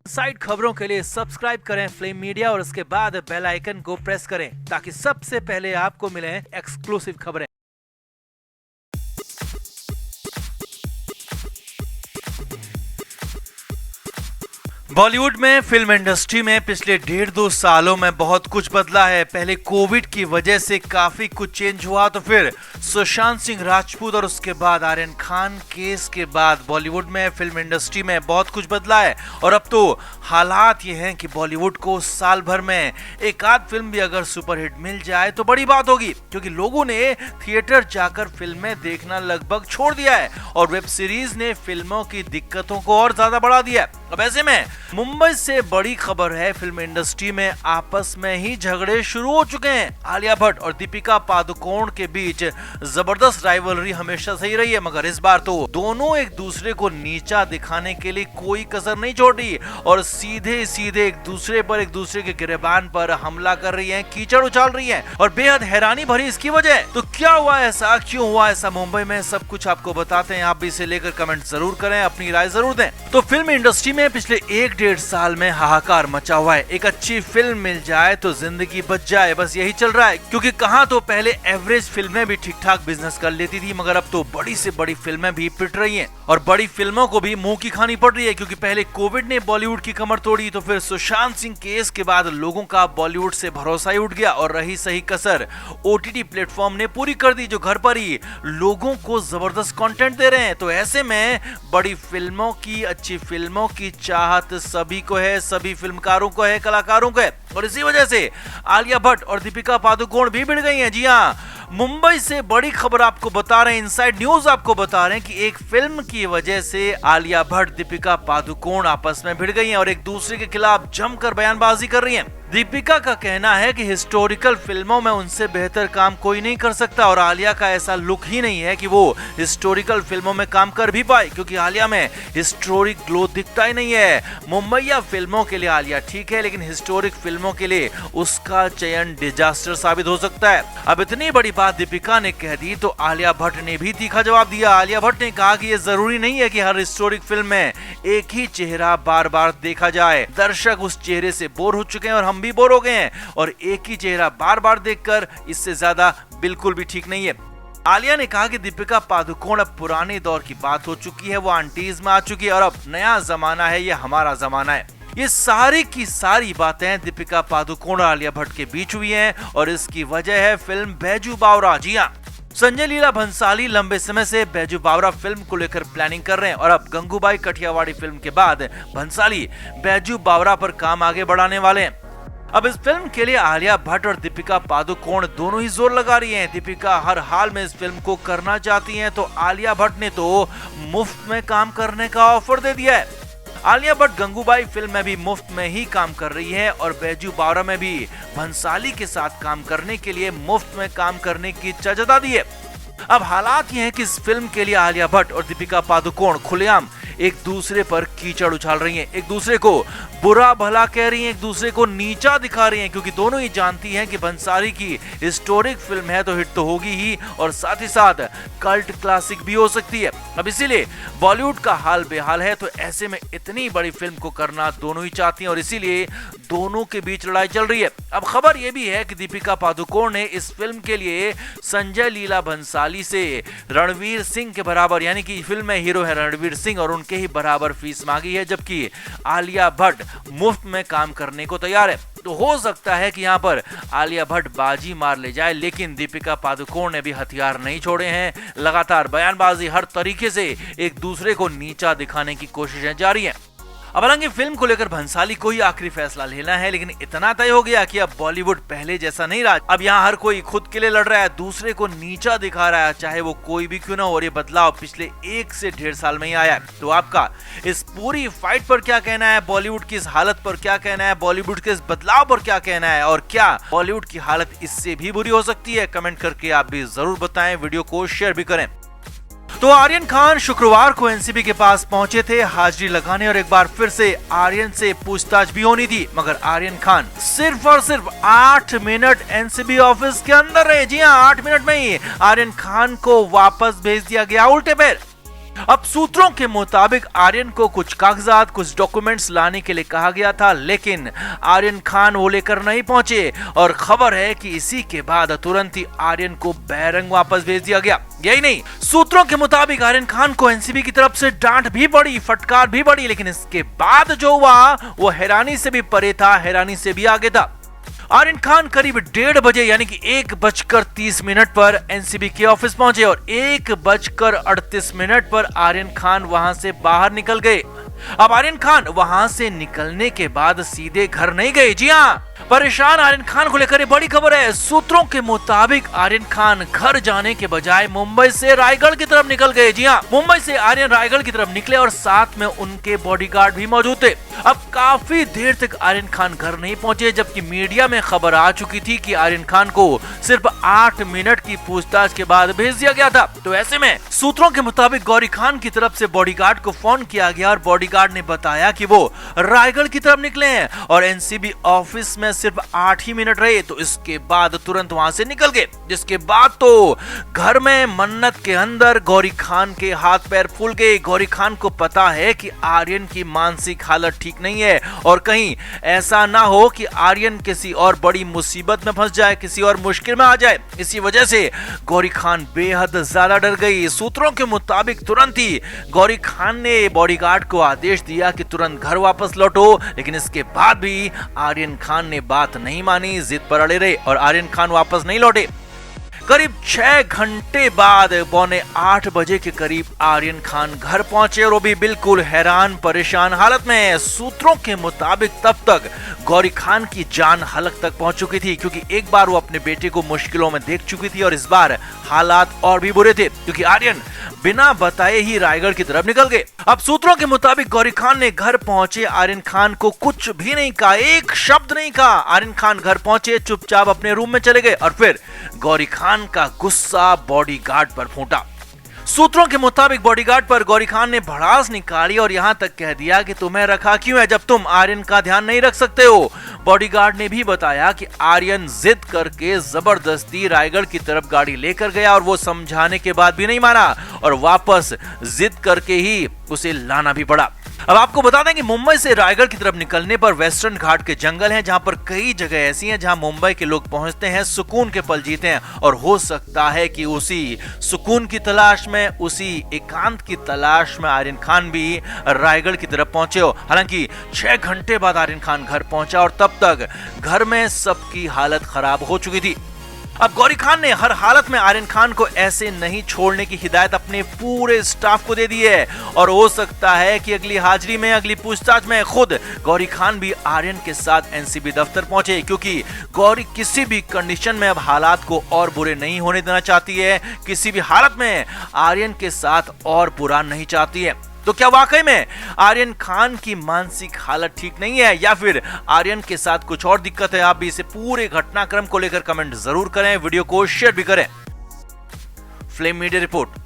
Side खबरों के लिए सब्सक्राइब करें फ्लेम मीडिया और उसके बाद बेल आइकन को प्रेस करें ताकि सबसे पहले आपको मिले एक्सक्लूसिव खबरें। बॉलीवुड में फिल्म इंडस्ट्री में पिछले 1.5-2 सालों में बहुत कुछ बदला है। पहले कोविड की वजह से काफी कुछ चेंज हुआ, तो फिर सुशांत सिंह राजपूत और उसके बाद आर्यन खान केस के बाद बॉलीवुड में फिल्म इंडस्ट्री में बहुत कुछ बदला है। और अब तो हालात ये हैं कि बॉलीवुड को साल भर में एक आध फिल्म भी अगर सुपरहिट मिल जाए तो बड़ी बात होगी, क्योंकि लोगों ने थिएटर जाकर फिल्में देखना लगभग छोड़ दिया है और वेब सीरीज ने फिल्मों की दिक्कतों को और ज्यादा बढ़ा दिया है। अब ऐसे में मुंबई से बड़ी खबर है, फिल्म इंडस्ट्री में आपस में ही झगड़े शुरू हो चुके हैं। आलिया भट्ट और दीपिका पादुकोण के बीच जबरदस्त राइवलरी हमेशा से ही रही है, मगर इस बार तो दोनों एक दूसरे को नीचा दिखाने के लिए कोई कसर नहीं छोड़ी और सीधे सीधे एक दूसरे के गिरेबान पर हमला कर रही हैं, कीचड़ उछाल रही हैं और बेहद हैरानी भरी इसकी वजह। तो क्या हुआ ऐसा, क्यों हुआ ऐसा मुंबई में, सब कुछ आपको बताते हैं। आप भी इसे लेकर कमेंट जरूर करें, अपनी राय जरूर दें। तो फिल्म इंडस्ट्री में पिछले 1-1.5 साल में हाहाकार मचा हुआ है। एक अच्छी फिल्म मिल जाए तो जिंदगी बच जाए, बस यही चल रहा है। क्योंकि कहां तो पहले एवरेज फिल्में भी ठीक ठाक बिजनेस कर लेती थी, मगर अब तो बड़ी से बड़ी फिल्में भी पिट रही हैं और बड़ी फिल्मों को भी मुंह की खानी पड़ रही है। क्योंकि पहले कोविड ने बॉलीवुड की कमर तोड़ी, तो फिर सुशांत सिंह केस के बाद लोगों का बॉलीवुड से भरोसा ही उठ गया और रही सही कसर ओटीटी प्लेटफॉर्म ने पूरी कर दी, जो घर पर ही लोगों को जबरदस्त कंटेंट दे रहे हैं। तो ऐसे में बड़ी फिल्मों की, अच्छी फिल्मों की चाहत सभी को है, सभी फिल्मकारों को है, कलाकारों को है और इसी वजह से आलिया भट्ट और दीपिका पादुकोण भी भिड़ गई हैं। जी हां, मुंबई से बड़ी खबर आपको बता रहे हैं, इनसाइड न्यूज आपको बता रहे हैं कि एक फिल्म की वजह से आलिया भट्ट, दीपिका पादुकोण आपस में भिड़ गई हैं और एक दूसरे के खिलाफ जमकर बयानबाजी कर रही हैं। दीपिका का कहना है कि हिस्टोरिकल फिल्मों में उनसे बेहतर काम कोई नहीं कर सकता और आलिया का ऐसा लुक ही नहीं है कि वो हिस्टोरिकल फिल्मों में काम कर भी पाए, क्योंकि आलिया में हिस्टोरिक ग्लो दिखता ही नहीं है। मुंबईया फिल्मों के लिए आलिया ठीक है, लेकिन हिस्टोरिक फिल्मों के लिए उसका चयन डिजास्टर साबित हो सकता है। अब इतनी बड़ी बात दीपिका ने कह दी तो आलिया भट्ट ने भी तीखा जवाब दिया। आलिया भट्ट ने कहा कि ये जरूरी नहीं है कि हर हिस्टोरिक फिल्म में एक ही चेहरा बार बार देखा जाए। दर्शक उस चेहरे से बोर हो चुके हैं और हम भी बोर हो गए हैं और एक ही चेहरा बार बार देखकर इससे ज्यादा बिल्कुल भी ठीक नहीं है। आलिया ने कहा कि दीपिका पादुकोण अब पुराने दौर की बात हो चुकी है, वो आंटीज में आ चुकी है और अब नया जमाना है, ये हमारा जमाना है। ये सारी की सारी बातें दीपिका पादुकोण और आलिया भट्ट के बीच हुई हैं और इसकी वजह है फिल्म बैजू बावरा। जी हां, संजय लीला भंसाली लंबे समय से बैजू बावरा फिल्म को लेकर प्लानिंग कर रहे हैं और अब गंगूबाई कठियावाड़ी फिल्म के बाद भंसाली बैजू बावरा पर काम आगे बढ़ाने वाले हैं। अब इस फिल्म के लिए आलिया भट्ट और दीपिका पादुकोण दोनों ही जोर लगा रही हैं। दीपिका हर हाल में इस फिल्म को करना चाहती हैं, तो आलिया भट्ट ने तो मुफ्त में काम करने का ऑफर दे दिया है। आलिया भट्ट गंगूबाई फिल्म में भी मुफ्त में ही काम कर रही है और बैजू बावरा में भी भंसाली के साथ काम करने के लिए मुफ्त में काम करने की इच्छा जता दी है। अब हालात ये हैं कि इस फिल्म के लिए आलिया भट्ट और दीपिका पादुकोण खुलेआम एक दूसरे पर कीचड़ उछाल रही हैं, एक दूसरे को बुरा भला कह रही हैं, एक दूसरे को नीचा दिखा रही हैं, क्योंकि दोनों ही जानती हैं कि भंसाली की हिस्टोरिक फिल्म है तो हिट तो होगी ही और साथ ही साथ कल्ट क्लासिक भी हो सकती है। अब इसीलिए बॉलीवुड का हाल बेहाल है, तो ऐसे में इतनी बड़ी फिल्म को करना दोनों ही चाहती हैं और इसीलिए दोनों के बीच लड़ाई चल रही है। अब खबर यह भी है कि दीपिका पादुकोण ने इस फिल्म के लिए संजय लीला भंसाली से रणवीर सिंह के बराबर, यानी कि फिल्म में हीरो है रणवीर सिंह और उनके ही बराबर फीस मांगी है, जबकि आलिया भट्ट मुफ्त में काम करने को तैयार है। तो हो सकता है कि यहाँ पर आलिया भट्ट बाजी मार ले जाए, लेकिन दीपिका पादुकोण ने भी हथियार नहीं छोड़े हैं। लगातार बयानबाजी, हर तरीके से एक दूसरे को नीचा दिखाने की कोशिशें जारी हैं। अब हालांकि फिल्म को लेकर भंसाली को ही आखिरी फैसला लेना है, लेकिन इतना तय हो गया कि अब बॉलीवुड पहले जैसा नहीं रहा। अब यहाँ हर कोई खुद के लिए लड़ रहा है, दूसरे को नीचा दिखा रहा है, चाहे वो कोई भी क्यों ना हो। और ये बदलाव पिछले 1 से 1.5 साल में ही आया है। तो आपका इस पूरी फाइट पर क्या कहना है, बॉलीवुड की इस हालत पर क्या कहना है, बॉलीवुड के इस बदलाव पर क्या कहना है और क्या बॉलीवुड की हालत इससे भी बुरी हो सकती है? कमेंट करके आप भी जरूर बताएं, वीडियो को शेयर भी करें। तो आर्यन खान शुक्रवार को एनसीबी के पास पहुंचे थे हाजिरी लगाने और एक बार फिर से आर्यन से पूछताछ भी होनी थी, मगर आर्यन खान सिर्फ और सिर्फ 8 मिनट एनसीबी ऑफिस के अंदर रहे। जी हां, 8 मिनट में ही आर्यन खान को वापस भेज दिया गया उल्टे पैर। अब सूत्रों के मुताबिक आर्यन को कुछ कागजात, कुछ डॉक्यूमेंट्स लाने के लिए कहा गया था, लेकिन आर्यन खान वो लेकर नहीं पहुंचे और खबर है कि इसी के बाद तुरंत ही आर्यन को बैरंग वापस भेज दिया गया। यही नहीं, सूत्रों के मुताबिक आर्यन खान को एनसीबी की तरफ से डांट भी पड़ी, फटकार भी पड़ी, लेकिन इसके बाद जो हुआ वो हैरानी से भी परे था, हैरानी से भी आगे था। आर्यन खान करीब 1:30 बजे यानी कि 1:30 पर एनसीबी के ऑफिस पहुंचे और 1:38 पर आर्यन खान वहां से बाहर निकल गए। अब आर्यन खान वहां से निकलने के बाद सीधे घर नहीं गए। जी हाँ, परेशान आर्यन खान को लेकर बड़ी खबर है। सूत्रों के मुताबिक आर्यन खान घर जाने के बजाय मुंबई से रायगढ़ की तरफ निकल गए। जी हाँ, मुंबई से आर्यन रायगढ़ की तरफ निकले और साथ में उनके बॉडीगार्ड भी मौजूद थे। अब काफी देर तक आर्यन खान घर नहीं पहुंचे, जबकि मीडिया में खबर आ चुकी थी कि आर्यन खान को सिर्फ 8 मिनट की पूछताछ के बाद भेज दिया गया था। तो ऐसे में सूत्रों के मुताबिक गौरी खान की तरफ से बॉडीगार्ड को फोन किया गया और बॉडीगार्ड ने बताया कि वो रायगढ़ की तरफ निकले हैं और एनसीबी ऑफिस में सिर्फ 8 ही मिनट रहे, तो इसके बाद तुरंत वहां से निकल गए। जिसके बाद तो घर में मन्नत के अंदर गौरी खान के हाथ पैर फूल गए। गौरी खान को पता है कि आर्यन की मानसिक हालत ठीक नहीं है और कहीं ऐसा ना हो कि आर्यन किसी और बड़ी मुसीबत में फंस जाए, किसी और मुश्किल में आ जाए। इसी वजह से गौरी खान बेहद ज्यादा डर गई। सूत्रों के मुताबिक तुरंत ही गौरी खान ने बॉडीगार्ड को आदेश दिया कि तुरंत घर वापस लौटो, लेकिन इसके बाद भी आर्यन खान ने बात नहीं मानी, जिद पर अड़े रहे और आर्यन खान वापस नहीं लौटे। करीब 6 घंटे बाद 7:45 बजे के करीब आर्यन खान घर पहुंचे और वो भी बिल्कुल हैरान परेशान हालत में। सूत्रों के मुताबिक तब तक गौरी खान की जान हलक तक पहुंच चुकी थी, क्योंकि एक बार वो अपने बेटे को मुश्किलों में देख चुकी थी और इस बार हालात और भी बुरे थे, क्योंकि आर्यन बिना बताए ही रायगढ़ की तरफ निकल गए। अब सूत्रों के मुताबिक गौरी खान ने घर पहुंचे आर्यन खान को कुछ भी नहीं कहा, एक शब्द नहीं कहा। आर्यन खान घर पहुंचे, चुपचाप अपने रूम में चले गए और फिर गौरी खान का गुस्सा बॉडीगार्ड पर फूटा। सूत्रों के मुताबिक बॉडीगार्ड पर गौरी खान ने भड़ास निकाली और यहां तक कह दिया कि तुम्हें रखा क्यों है जब तुम आर्यन का ध्यान नहीं रख सकते हो। बॉडीगार्ड ने भी बताया कि आर्यन जिद करके जबरदस्ती रायगढ़ की तरफ गाड़ी लेकर गया और वो समझाने के बाद भी नहीं माना और वापस जिद करके ही उसे लाना भी पड़ा। अब आपको बता दें कि मुंबई से रायगढ़ की तरफ निकलने पर वेस्टर्न घाट के जंगल हैं, जहां पर कई जगह ऐसी हैं जहां मुंबई के लोग पहुंचते हैं, सुकून के पल जीते हैं और हो सकता है कि उसी सुकून की तलाश में, उसी एकांत की तलाश में आर्यन खान भी रायगढ़ की तरफ पहुंचे हो। हालांकि 6 घंटे बाद आर्यन खान घर पहुंचा और तब तक घर में सबकी हालत खराब हो चुकी थी। अब गौरी खान ने हर हालत में आर्यन खान को ऐसे नहीं छोड़ने की हिदायत अपने पूरे स्टाफ को दे दी है और हो सकता है कि अगली हाजिरी में, अगली पूछताछ में खुद गौरी खान भी आर्यन के साथ एनसीबी दफ्तर पहुंचे, क्योंकि गौरी किसी भी कंडीशन में अब हालात को और बुरे नहीं होने देना चाहती है, किसी भी हालत में आर्यन के साथ और बुरा नहीं चाहती है। तो क्या वाकई में आर्यन खान की मानसिक हालत ठीक नहीं है या फिर आर्यन के साथ कुछ और दिक्कत है? आप भी इसे पूरे घटनाक्रम को लेकर कमेंट जरूर करें, वीडियो को शेयर भी करें। Flame media report.